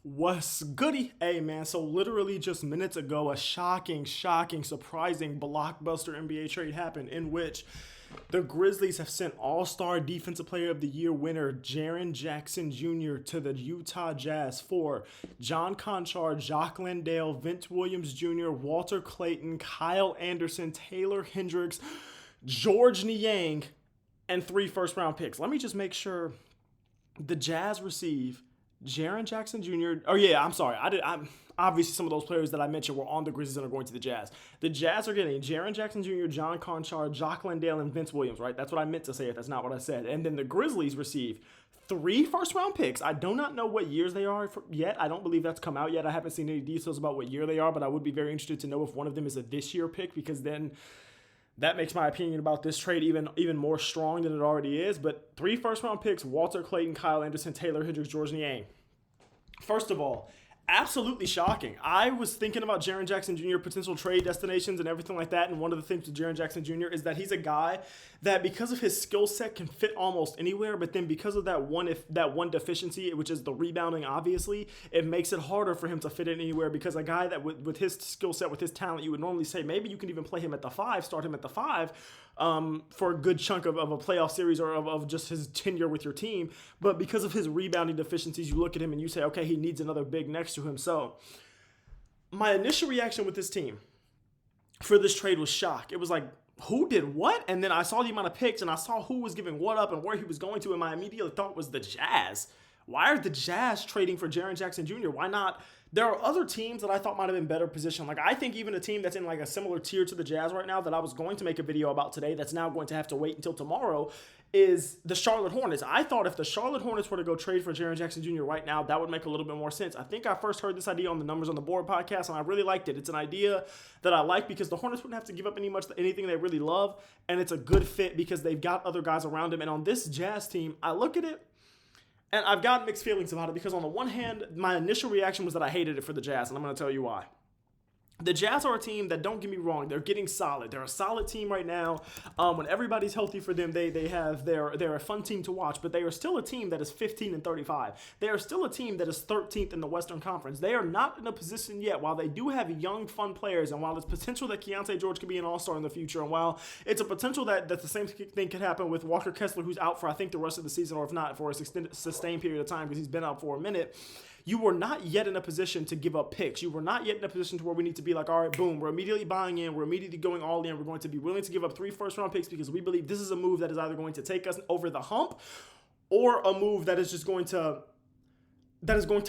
What's goody? Hey man, so literally just minutes ago, a shocking, surprising blockbuster NBA trade happened in which the Grizzlies have sent All-Star Defensive Player of the Year winner Jaren Jackson Jr. to the Utah Jazz for John Conchar, Jock Landale, Vince Williams Jr., Walter Clayton, Kyle Anderson, Taylor Hendricks, George Niang, and 3 first-round picks. Let me just make sure the Jazz receive Jaren Jackson Jr. Oh yeah, I'm sorry. I'm obviously some of those players that I mentioned were on the Grizzlies and are going to the Jazz. The Jazz are getting Jaren Jackson Jr., John Conchar, Jock Landale, and Vince Williams. Right? That's what I meant to say. If that's not what I said. And then the Grizzlies receive 3 first-round picks. I do not know what years they are yet. I don't believe that's come out yet. I haven't seen any details about what year they are, but I would be very interested to know if one of them is a this-year pick, because then that makes my opinion about this trade even more strong than it already is. But 3 first-round picks: Walter Clayton, Kyle Anderson, Taylor Hendricks, George Niang. First of all, absolutely shocking. I was thinking about Jaren Jackson Jr. potential trade destinations and everything like that, and one of the things with Jaren Jackson Jr. is that he's a guy that, because of his skill set, can fit almost anywhere, but then because of that one deficiency, which is the rebounding, obviously, it makes it harder for him to fit in anywhere, because a guy that with his skill set, with his talent, you would normally say maybe you can even play him at the 5, start him at the 5, for a good chunk of a playoff series or of just his tenure with your team. But because of his rebounding deficiencies, you look at him and you say, okay, he needs another big next to him. So my initial reaction with this team for this trade was shock. It was like, who did what? And then I saw the amount of picks and I saw who was giving what up and where he was going to, and my immediate thought was the Jazz. Why are the Jazz trading for Jaren Jackson Jr.? Why not? There are other teams that I thought might have been better positioned. Like, I think even a team that's in like a similar tier to the Jazz right now that I was going to make a video about today that's now going to have to wait until tomorrow is the Charlotte Hornets. I thought if the Charlotte Hornets were to go trade for Jaren Jackson Jr. right now, that would make a little bit more sense. I think I first heard this idea on the Numbers on the Board podcast, and I really liked it. It's an idea that I like because the Hornets wouldn't have to give up anything they really love, and it's a good fit because they've got other guys around them. And on this Jazz team, I look at it, and I've got mixed feelings about it because on the one hand, my initial reaction was that I hated it for the Jazz, and I'm going to tell you why. The Jazz are a team that, don't get me wrong, they're getting solid. They're a solid team right now. When everybody's healthy for them, they're a fun team to watch, but they are still a team that is 15-35. They are still a team that is 13th in the Western Conference. They are not in a position yet, while they do have young, fun players, and while there's potential that Keontae George could be an all-star in the future, and while it's a potential that the same thing could happen with Walker Kessler, who's out for, I think, the rest of the season, or if not, for a sustained period of time because he's been out for a minute, you were not yet in a position to give up picks. You were not yet in a position to where we need to be like, all right, boom, we're immediately buying in. We're immediately going all in. We're going to be willing to give up 3 first-round picks because we believe this is a move that is either going to take us over the hump or a move that is just going to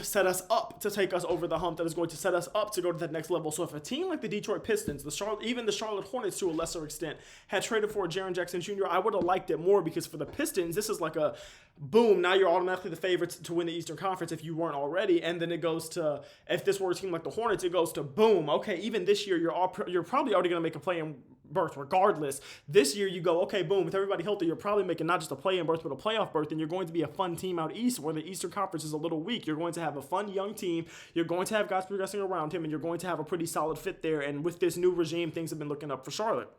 set us up to take us over the hump, that is going to set us up to go to that next level. So if a team like the Detroit Pistons, even the Charlotte Hornets to a lesser extent, had traded for Jaren Jackson Jr., I would have liked it more, because for the Pistons, this is like a boom, now you're automatically the favorites to win the Eastern Conference if you weren't already. And then it goes to, if this were a team like the Hornets, it goes to boom, okay, even this year, you're probably already going to make a play-in berth regardless. This year you go, okay, boom, with everybody healthy, you're probably making not just a play-in berth, but a playoff berth, and you're going to be a fun team out east where the Eastern Conference is a little weak. You're going to have a fun young team. You're going to have guys progressing around him, and you're going to have a pretty solid fit there. And with this new regime, things have been looking up for Charlotte.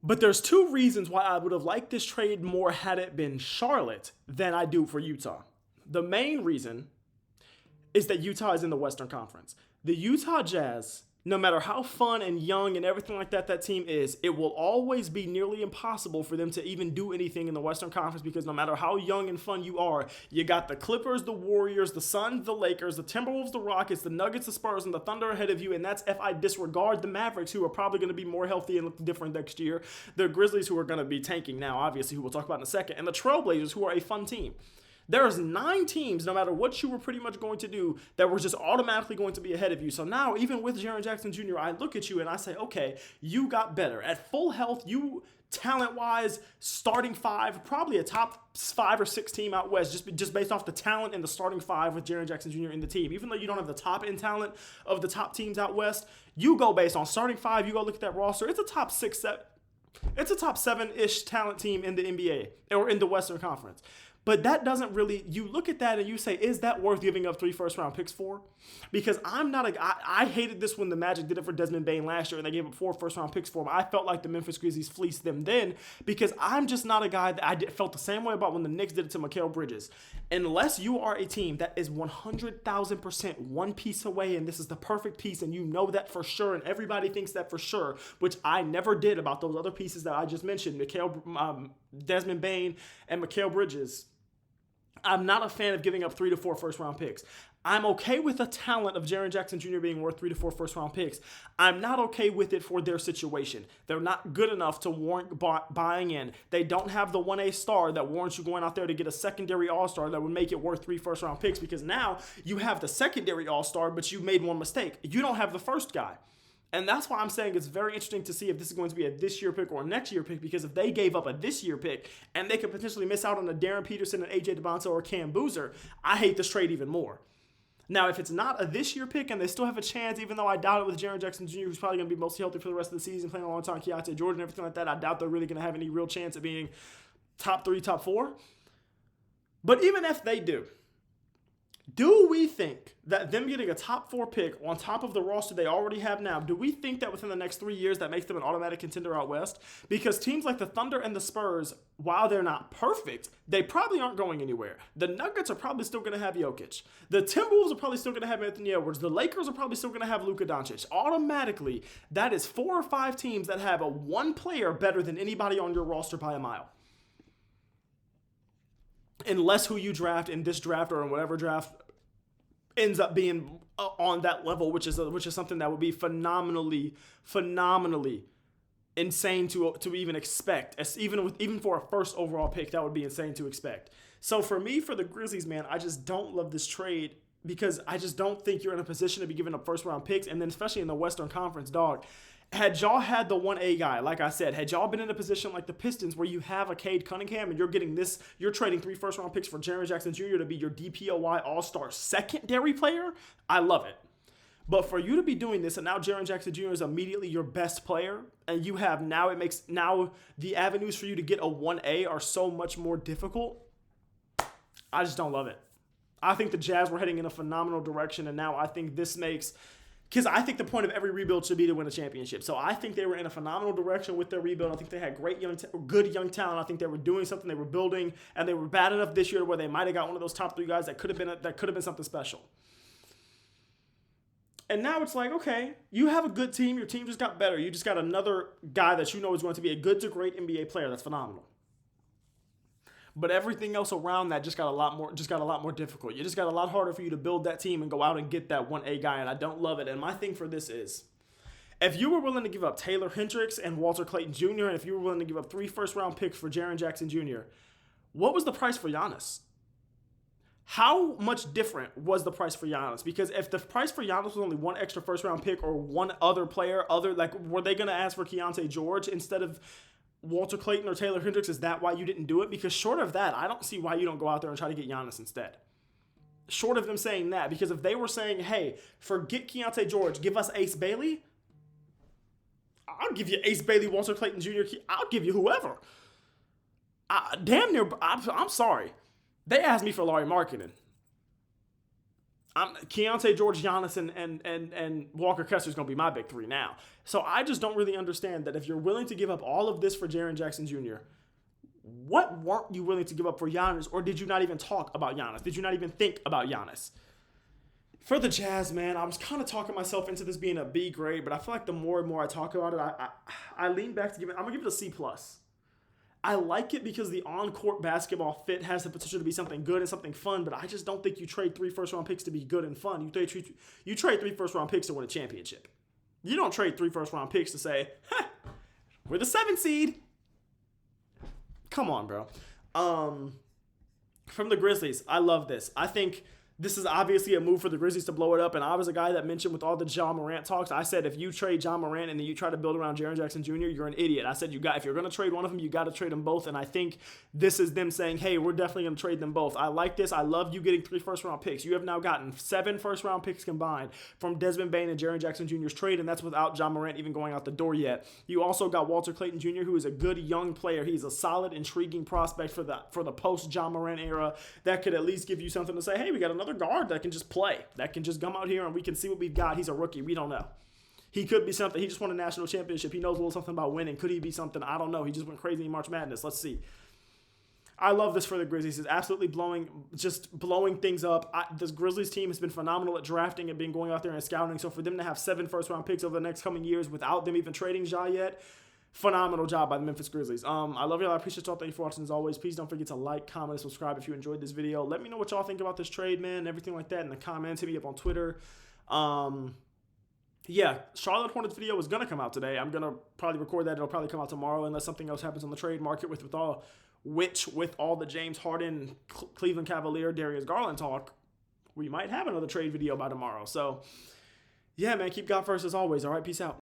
But there's 2 reasons why I would have liked this trade more had it been Charlotte than I do for Utah. The main reason is that Utah is in the Western Conference. The Utah Jazz, no matter how fun and young and everything like that team is, it will always be nearly impossible for them to even do anything in the Western Conference, because no matter how young and fun you are, you got the Clippers, the Warriors, the Suns, the Lakers, the Timberwolves, the Rockets, the Nuggets, the Spurs, and the Thunder ahead of you, and that's if I disregard the Mavericks, who are probably going to be more healthy and look different next year, the Grizzlies, who are going to be tanking now, obviously, who we'll talk about in a second, and the Trailblazers, who are a fun team. There's 9 teams, no matter what you were pretty much going to do, that were just automatically going to be ahead of you. So now, even with Jaren Jackson Jr., I look at you and I say, okay, you got better. At full health, you, talent-wise, starting 5, probably a top 5 or 6 team out west, just based off the talent and the starting 5 with Jaren Jackson Jr. in the team. Even though you don't have the top-end talent of the top teams out west, you go based on starting 5, you go look at that roster, it's a top 6, 7. It's a top 7-ish talent team in the NBA, or in the Western Conference. But that doesn't really, you look at that and you say, is that worth giving up 3 first-round picks for? Because I hated this when the Magic did it for Desmond Bane last year and they gave up 4 first-round picks for him. I felt like the Memphis Grizzlies fleeced them then because I'm just not a guy that felt the same way about when the Knicks did it to Mikal Bridges. Unless you are a team that is 100,000% one piece away and this is the perfect piece and you know that for sure and everybody thinks that for sure, which I never did about those other pieces that I just mentioned, Desmond Bane and Mikal Bridges, I'm not a fan of giving up 3 to 4 first-round picks. I'm okay with the talent of Jaren Jackson Jr. being worth 3 to 4 first-round picks. I'm not okay with it for their situation. They're not good enough to warrant buying in. They don't have the 1A star that warrants you going out there to get a secondary all-star that would make it worth 3 first-round picks because now you have the secondary all-star, but you made one mistake. You don't have the first guy. And that's why I'm saying it's very interesting to see if this is going to be a this year pick or a next year pick, because if they gave up a this year pick and they could potentially miss out on a Darren Peterson and AJ DeBonto or Cam Boozer, I hate this trade even more. Now, if it's not a this year pick and they still have a chance, even though I doubt it with Jaren Jackson Jr., who's probably going to be mostly healthy for the rest of the season, playing alongside Keontae George and everything like that, I doubt they're really going to have any real chance of being top 3, top 4. But even if they do we think that them getting a top 4 pick on top of the roster they already have now, do we think that within the next 3 years that makes them an automatic contender out west? Because teams like the Thunder and the Spurs, while they're not perfect, they probably aren't going anywhere. The Nuggets are probably still going to have Jokic. The Timberwolves are probably still going to have Anthony Edwards. The Lakers are probably still going to have Luka Doncic. Automatically, that is 4 or 5 teams that have a one player better than anybody on your roster by a mile. Unless who you draft in this draft or in whatever draft ends up being on that level, which is something that would be phenomenally insane to even expect. Even for a first overall pick, that would be insane to expect. So for me, for the Grizzlies, man, I just don't love this trade because I just don't think you're in a position to be giving up first round picks, and then especially in the Western Conference, dog. Had y'all had the 1A guy, like I said, had y'all been in a position like the Pistons where you have a Cade Cunningham and you're trading 3 first-round picks for Jaren Jackson Jr. to be your DPOY All-Star secondary player, I love it. But for you to be doing this and now Jaren Jackson Jr. is immediately your best player and you have now the avenues for you to get a 1A are so much more difficult, I just don't love it. I think the Jazz were heading in a phenomenal direction and now I think this makes... Because I think the point of every rebuild should be to win a championship. So I think they were in a phenomenal direction with their rebuild. I think they had good young talent. I think they were doing something. They were building, and they were bad enough this year where they might have got one of those top 3 guys that could have been something special. And now it's like, okay, you have a good team. Your team just got better. You just got another guy that you know is going to be a good to great NBA player. That's phenomenal. But everything else around that just got a lot more difficult. You just got a lot harder for you to build that team and go out and get that 1A guy, and I don't love it. And my thing for this is, if you were willing to give up Taylor Hendricks and Walter Clayton Jr., and if you were willing to give up 3 first-round picks for Jaren Jackson Jr., what was the price for Giannis? How much different was the price for Giannis? Because if the price for Giannis was only 1 extra first-round pick or one other player, were they going to ask for Keontae George instead of Walter Clayton or Taylor Hendricks? Is that why you didn't do it? Because short of that, I don't see why you don't go out there and try to get Giannis instead. Short of them saying that, because if they were saying, hey, forget Keontae George, give us Ace Bailey, I'll give you Ace Bailey, Walter Clayton Jr., I'll give you whoever. I'm sorry. They asked me for Lauri Markkanen. Keontae George, Giannis, and Walker Kessler is going to be my big 3 now. So I just don't really understand that if you're willing to give up all of this for Jaren Jackson Jr., what weren't you willing to give up for Giannis, or did you not even talk about Giannis? Did you not even think about Giannis? For the Jazz, man, I was kind of talking myself into this being a B grade, but I feel like the more and more I talk about it, I lean back to I'm going to give it a C+. I like it because the on-court basketball fit has the potential to be something good and something fun, but I just don't think you trade 3 first-round picks to be good and fun. You trade 3 first-round picks to win a championship. You don't trade 3 first-round picks to say, we're the 7th seed. Come on, bro. From the Grizzlies, I love this. I think This is obviously a move for the Grizzlies to blow it up, and I was a guy that mentioned with all the Ja Morant talks, I said if you trade Ja Morant and then you try to build around Jaren Jackson Jr., you're an idiot. I said if you're going to trade one of them, you got to trade them both, and I think this is them saying, hey, we're definitely going to trade them both. I like this. I love you getting 3 first-round picks. You have now gotten 7 first-round picks combined from Desmond Bane and Jaren Jackson Jr.'s trade, and that's without Ja Morant even going out the door yet. You also got Walter Clayton Jr., who is a good young player. He's a solid, intriguing prospect for the post-Ja Morant era that could at least give you something to say, hey, we got another guard that can just play, that can just come out here and we can see what we've got. He's a rookie. We don't know. He could be something. He just won a national championship. He knows a little something about winning. Could he be something? I don't know. He just went crazy in March Madness. Let's see. I love this for the Grizzlies. It's absolutely blowing things up. This Grizzlies team has been phenomenal at drafting and been going out there and scouting. So for them to have 7 first-round picks over the next coming years without them even trading Ja yet, phenomenal job by the Memphis Grizzlies. I love y'all. I appreciate y'all. Thank you for watching as always. Please don't forget to like, comment, and subscribe if you enjoyed this video. Let me know what y'all think about this trade, man, and everything like that in the comments. Hit me up on Twitter. Yeah, Charlotte Hornets video was going to come out today. I'm going to probably record that. It'll probably come out tomorrow unless something else happens on the trade market with all the James Harden, Cleveland Cavalier, Darius Garland talk. We might have another trade video by tomorrow. So, yeah, man, keep God first as always. All right, peace out.